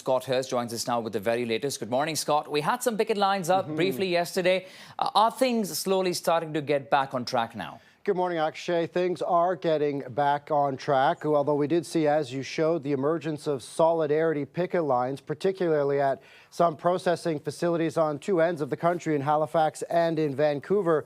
Scott Hurst joins us now with the very latest. Good morning, Scott. We had some picket lines up briefly yesterday. Are things slowly starting to get back on track now? Good morning, Akshay. Things are getting back on track, although we did see, as you showed, the emergence of solidarity picket lines, particularly at some processing facilities on two ends of the country, in Halifax and in Vancouver.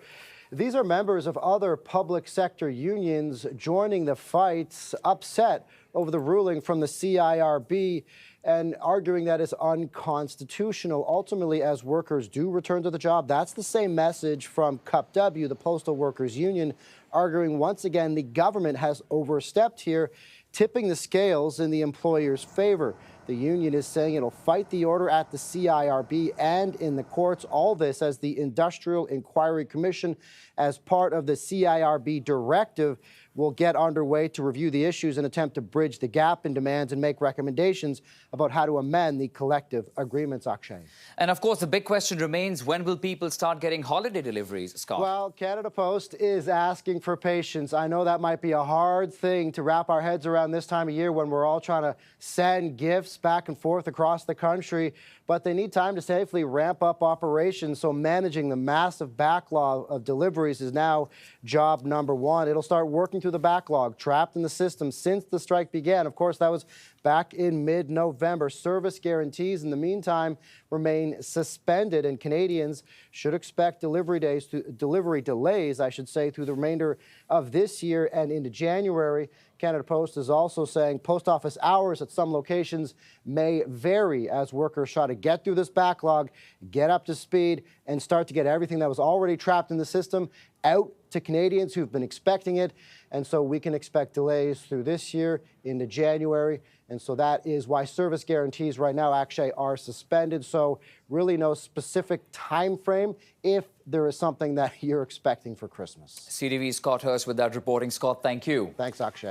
These are members of other public sector unions joining the fights, upset over the ruling from the CIRB and arguing that it's unconstitutional. Ultimately, as workers do return to the job, that's the same message from CUPW, the Postal Workers Union, arguing once again the government has overstepped here, tipping the scales in the employer's favor. The union is saying it'll fight the order at the CIRB and in the courts. All this as the Industrial Inquiry Commission, as part of the CIRB directive, will get underway to review the issues and attempt to bridge the gap in demands and make recommendations about how to amend the collective agreements, Akshay. And of course, the big question remains, when will people start getting holiday deliveries, Scott? Well, Canada Post is asking for patience. I know that might be a hard thing to wrap our heads around this time of year when we're all trying to send gifts back and forth across the country, but they need time to safely ramp up operations. So managing the massive backlog of deliveries is now job number one. It'll start working through the backlog trapped in the system since the strike began. Of course, that was back in mid-November. Service guarantees, in the meantime, remain suspended, and Canadians should expect delivery delays, I should say, through the remainder of this year and into January. Canada Post is also saying post office hours at some locations may vary as workers try to get through this backlog, get up to speed, and start to get everything that was already trapped in the system out to Canadians who've been expecting it. And so we can expect delays through this year into January. And so that is why service guarantees right now actually are suspended. So really no specific time frame if there is something that you're expecting for Christmas. CTV Scott Hurst with that reporting. Scott, thank you. Thanks, Akshay.